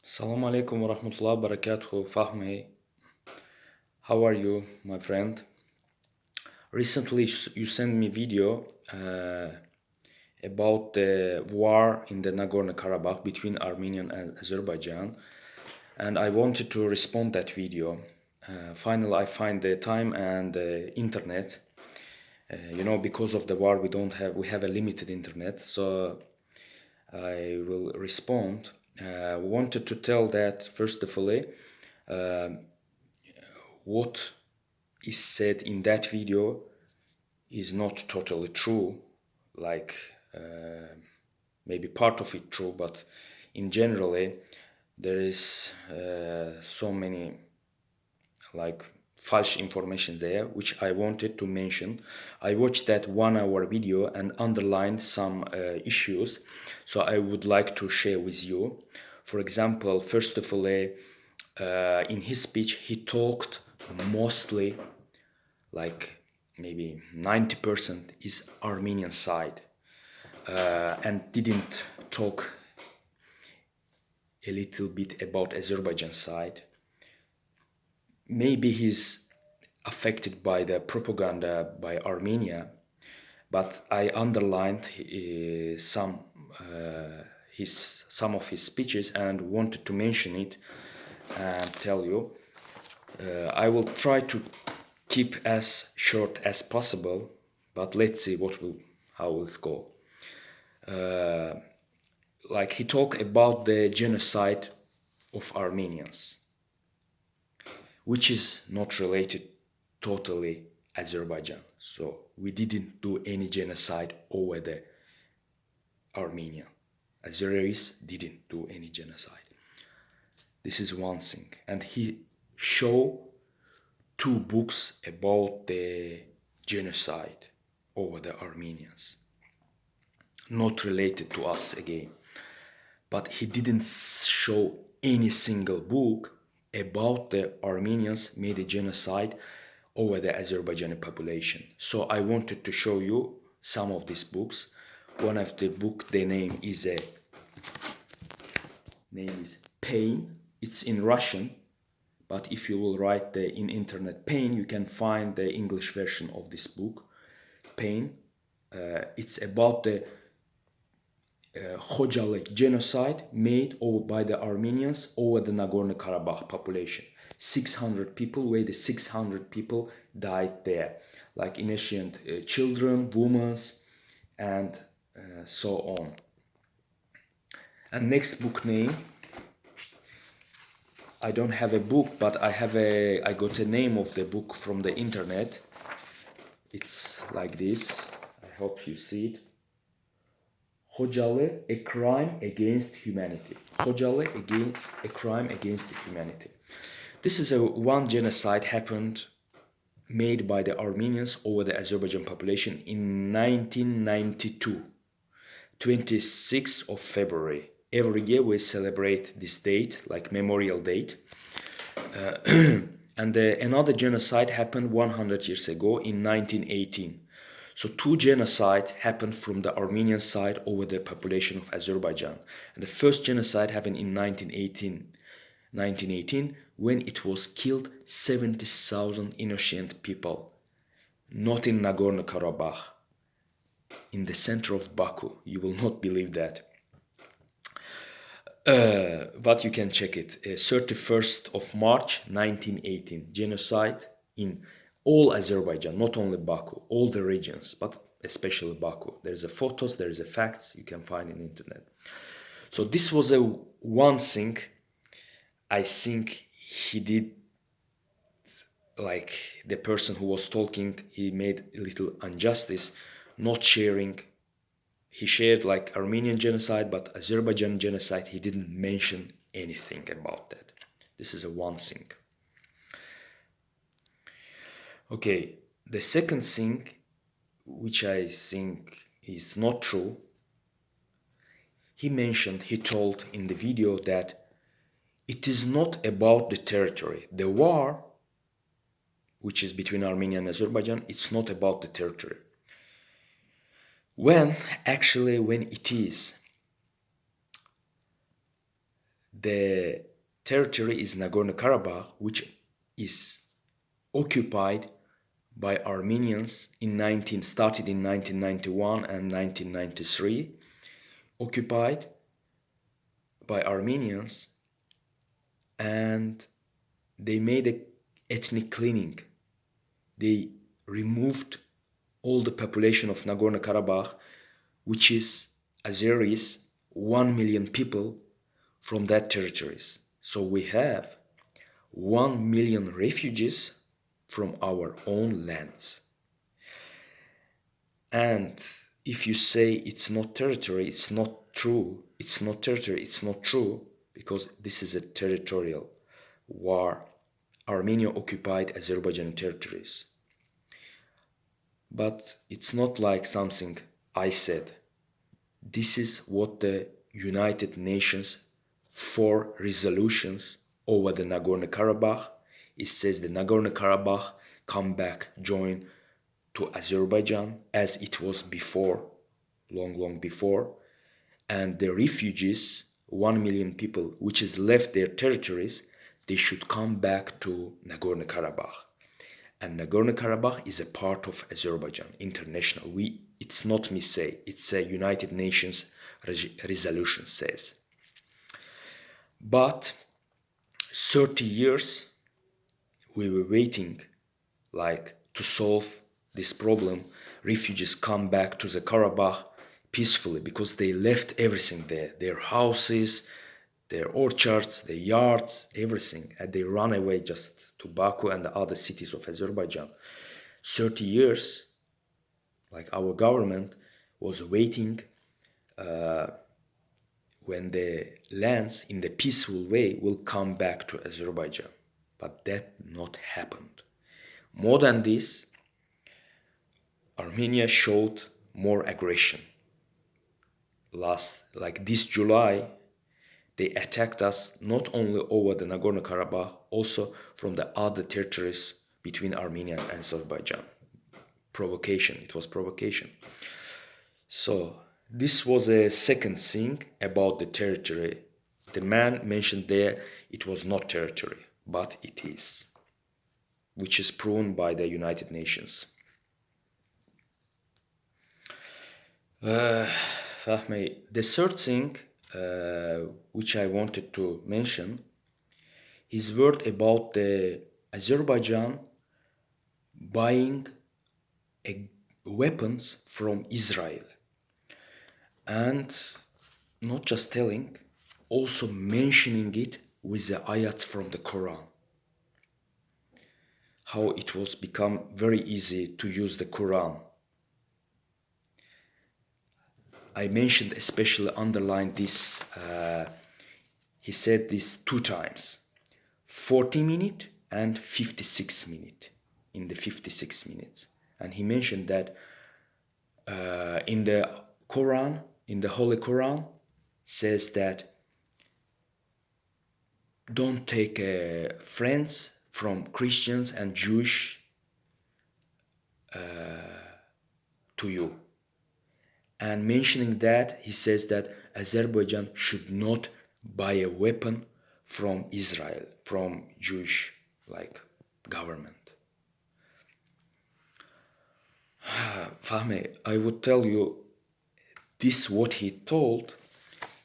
Assalamu alaikum wa rahmatullahi wa barakatuh, Fahmey. How are you, my friend? Recently, you sent me video about the war in the Nagorno-Karabakh between Armenia and Azerbaijan, and I wanted to respond that video. Finally, I find the time and the internet. Because of the war, we have a limited internet, so I will respond. Wanted to tell that first of all, what is said in that video is not totally true. Like maybe part of it true, but in generally there is so many like false information there, which I wanted to mention. I watched that 1 hour video and underlined some issues, so I would like to share with you. For example, first of all, in his speech, he talked mostly like maybe 90% is Armenian side, and didn't talk a little bit about Azerbaijan side. Maybe he's affected by the propaganda by Armenia, but I underlined some of his speeches and wanted to mention it and tell you. I will try to keep as short as possible, but let's see how will it go. Like he talked about the genocide of Armenians, which is not related totally Azerbaijan. So we didn't do any genocide over the Armenia. Azeris didn't do any genocide. This is one thing. And he showed 2 books about the genocide over the Armenians. Not related to us again. But he didn't show any single book about the Armenians made a genocide over the Azerbaijani population. So I wanted to show you some of these books. One of the book, the name is Pain. It's in Russian, but if you will write in internet Pain, you can find the English version of this book, Pain. It's about the Khojaly genocide made by the Armenians over the Nagorno-Karabakh population. 600 people, where the 600 people died there, like innocent children, women, and so on. And next book name, I don't have a book, but I got a name of the book from the internet. It's like this. I hope you see it. Khojaly, a crime against humanity. Khojaly, a crime against humanity. This is one genocide happened made by the Armenians over the Azerbaijan population in 1992, 26th of February. Every year we celebrate this date, like memorial date. And another genocide happened 100 years ago in 1918. So 2 genocides happened from the Armenian side over the population of Azerbaijan. And the first genocide happened in 1918, when it was killed 70,000 innocent people. Not in Nagorno-Karabakh, in the center of Baku. You will not believe that. But you can check it. 31st of March 1918, genocide in all Azerbaijan, not only Baku, all the regions, but especially Baku. There's photos, there's facts you can find in internet. So this was one thing I think he did, like the person who was talking, he made a little injustice, not sharing. He shared like Armenian genocide, but Azerbaijan genocide, he didn't mention anything about that. This is one thing. Okay, the second thing, which I think is not true, he told in the video that it is not about the territory. The war, which is between Armenia and Azerbaijan, it's not about the territory. When it is, the territory is Nagorno-Karabakh, which is occupied by Armenians started in 1991 and 1993, occupied by Armenians, and they made an ethnic cleaning. They removed all the population of Nagorno-Karabakh, which is Azeris, 1 million people from that territories. So we have 1 million refugees from our own lands. And if you say it's not territory, it's not true. It's not territory, it's not true, because this is a territorial war. Armenia occupied Azerbaijani territories. But it's not like something I said. This is what the United Nations 4 resolutions over the Nagorno-Karabakh. It says the Nagorno-Karabakh come back, join to Azerbaijan as it was before, long before. And the refugees, 1 million people, which has left their territories, they should come back to Nagorno-Karabakh. And Nagorno-Karabakh is a part of Azerbaijan, international. It's not me say, it's a United Nations resolution says. But 30 years we were waiting like to solve this problem. Refugees come back to the Karabakh peacefully because they left everything there, their houses, their orchards, their yards, everything, and they run away just to Baku and the other cities of Azerbaijan. 30 years, like our government was waiting when the lands in the peaceful way will come back to Azerbaijan. But that not happened. More than this, Armenia showed more aggression. Like this July, they attacked us not only over the Nagorno-Karabakh, also from the other territories between Armenia and Azerbaijan. Provocation, it was provocation. So this was a second thing about the territory. The man mentioned there it was not territory, but it is, which is proven by the United Nations. Fahmey, the third thing which I wanted to mention, his word about the Azerbaijan buying weapons from Israel, and not just telling, also mentioning it with the ayats from the Quran. How it was become very easy to use the Quran. I mentioned, especially underlined this, he said this 2 times, 40 minutes and 56 minutes, in the 56 minutes. And he mentioned that in the Quran, in the Holy Quran, says that don't take friends from Christians and Jewish to you. And mentioning that, he says that Azerbaijan should not buy a weapon from Israel, from Jewish government. Fahmey, I would tell you, this what he told,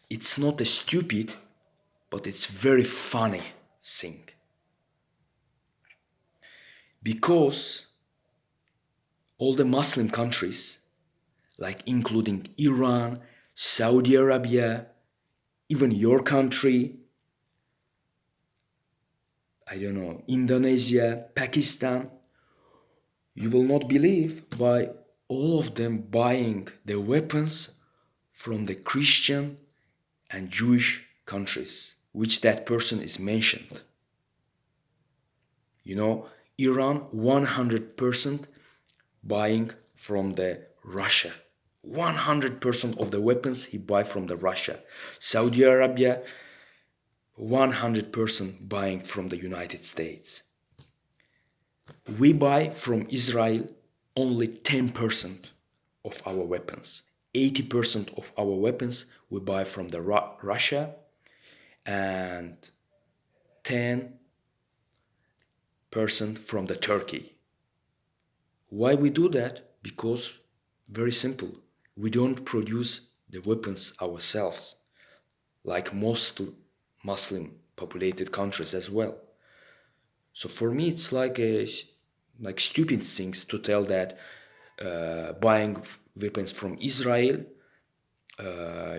it's not a stupid, but it's very funny thing. Because all the Muslim countries, like including Iran, Saudi Arabia, even your country, I don't know, Indonesia, Pakistan, you will not believe why all of them buying the weapons from the Christian and Jewish countries, which that person is mentioned. You know, Iran 100% buying from the Russia. 100% of the weapons he buy from the Russia. Saudi Arabia 100% buying from the United States. We buy from Israel only 10% of our weapons. 80% of our weapons we buy from the Russia, and 10% from the Turkey. Why we do that? Because very simple. We don't produce the weapons ourselves, like most Muslim populated countries as well. So for me, it's like stupid things to tell that buying weapons from Israel, uh,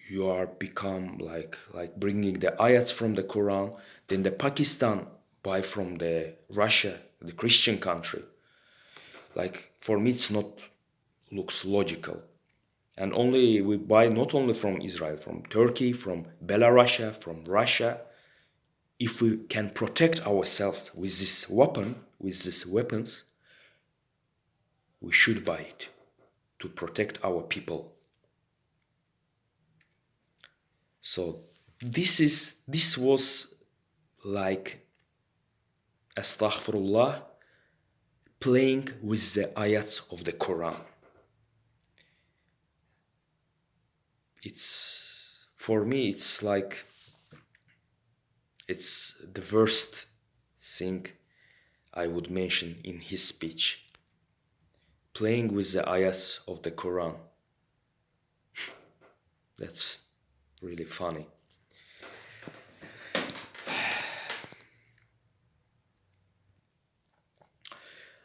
you are become like bringing the ayats from the Quran. Then the Pakistan buy from the Russia, the Christian country. Like for me, it's not looks logical. And only we buy not only from Israel, from Turkey, from Belarus, from Russia. If we can protect ourselves with this weapon, with these weapons, we should buy it to protect our people. So this was like astaghfirullah, playing with the ayats of the Quran. It's for me, it's like it's the worst thing I would mention in his speech. Playing with the ayats of the Quran. That's really funny.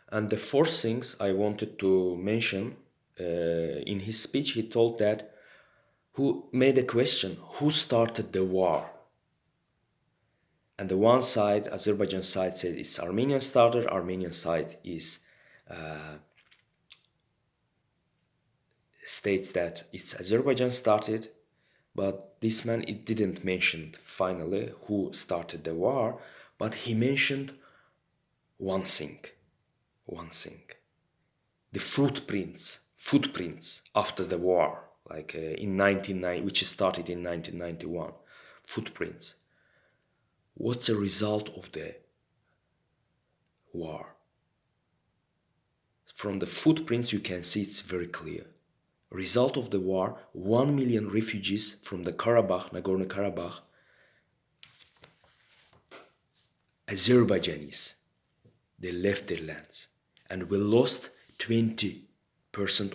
And the fourth things I wanted to mention, in his speech, he told that who made a question, who started the war? And the one side, Azerbaijan side, said it's Armenian started. Armenian side is states that it's Azerbaijan started. But this man, it didn't mention finally who started the war, but he mentioned one thing. The footprints after the war, like in 1990, which started in 1991, footprints. What's the result of the war? From the footprints you can see it's very clear. Result of the war, 1 million refugees from the Karabakh, Nagorno-Karabakh, Azerbaijanis, they left their lands, and we lost 20%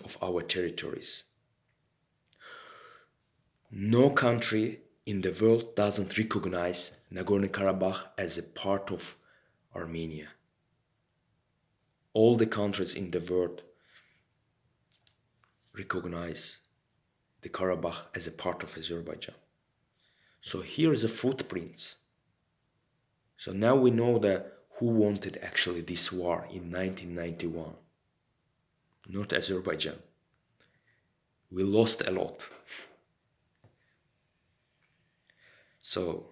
of our territories. No country in the world doesn't recognize Nagorno-Karabakh as a part of Armenia. All the countries in the world recognize the Karabakh as a part of Azerbaijan. So here is the footprints. So now we know that who wanted actually this war in 1991. Not Azerbaijan. We lost a lot. So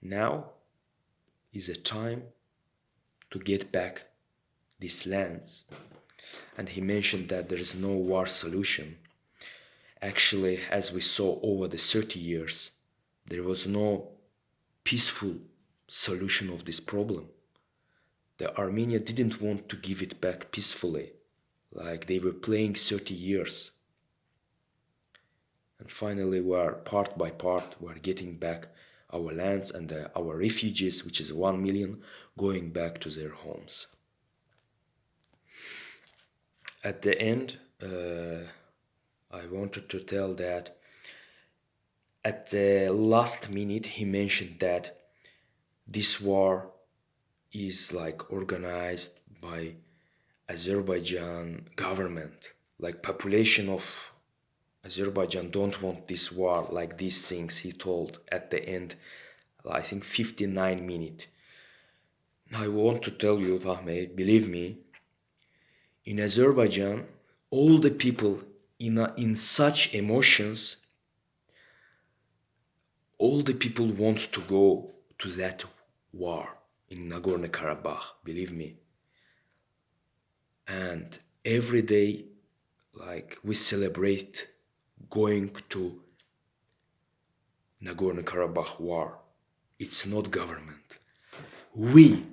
now is a time to get back these lands. And he mentioned that there is no war solution. Actually, as we saw over the 30 years, there was no peaceful solution of this problem. The Armenia didn't want to give it back peacefully, like they were playing 30 years. And finally, we are part by part, we are getting back our lands and our refugees, which is 1 million, going back to their homes. At the end, I wanted to tell that at the last minute he mentioned that this war is like organized by Azerbaijan government. Like population of Azerbaijan don't want this war, like these things he told at the end, I think 59 minutes. I want to tell you, Fahmey, believe me, in Azerbaijan, all the people in such emotions, all the people want to go to that war in Nagorno-Karabakh, believe me. And every day, like we celebrate going to Nagorno-Karabakh war. It's not government. We,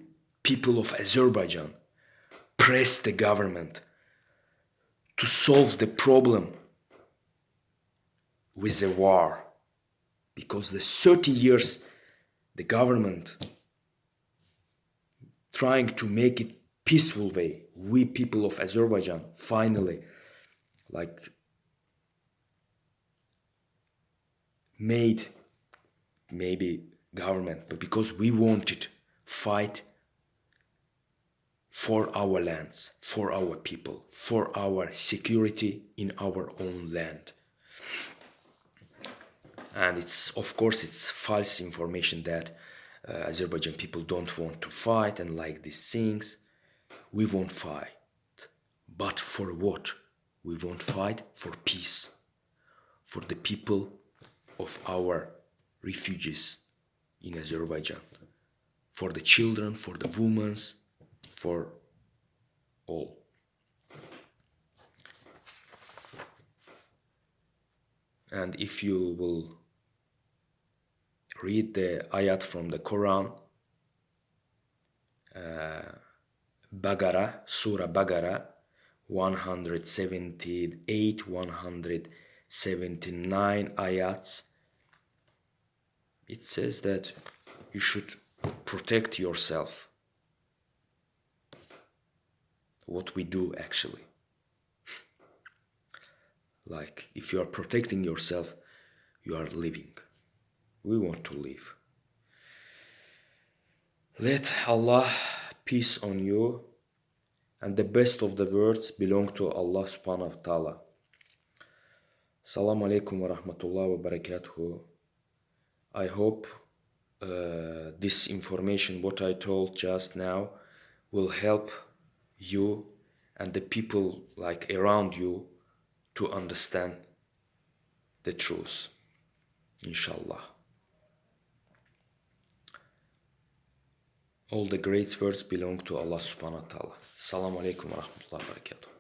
people of Azerbaijan, press the government to solve the problem with the war. because the 30 years the government trying to make it peaceful way, we people of Azerbaijan finally like made maybe government, but because we wanted fight for our lands, for our people, for our security in our own land. And it's, of course, it's false information that Azerbaijan people don't want to fight and like these things. We won't fight. But for what? We won't fight for peace, for the people of our refugees in Azerbaijan, for the children, for the women, for all. And if you will read the ayat from the Quran, Bagara, Surah Bagara, 178, 179 ayats, it says that you should protect yourself. What we do actually. Like, if you are protecting yourself, you are living. We want to live. Let Allah peace on you, and the best of the words belong to Allah subhanahu wa ta'ala. Assalamu alaikum wa rahmatullahi wa barakatuhu. I hope this information, what I told just now, will help you and the people like around you to understand the truth, inshallah. All the great words belong to Allah subhanahu wa ta'ala. Assalamu alaikum wa rahmatullahi wa barakatuh.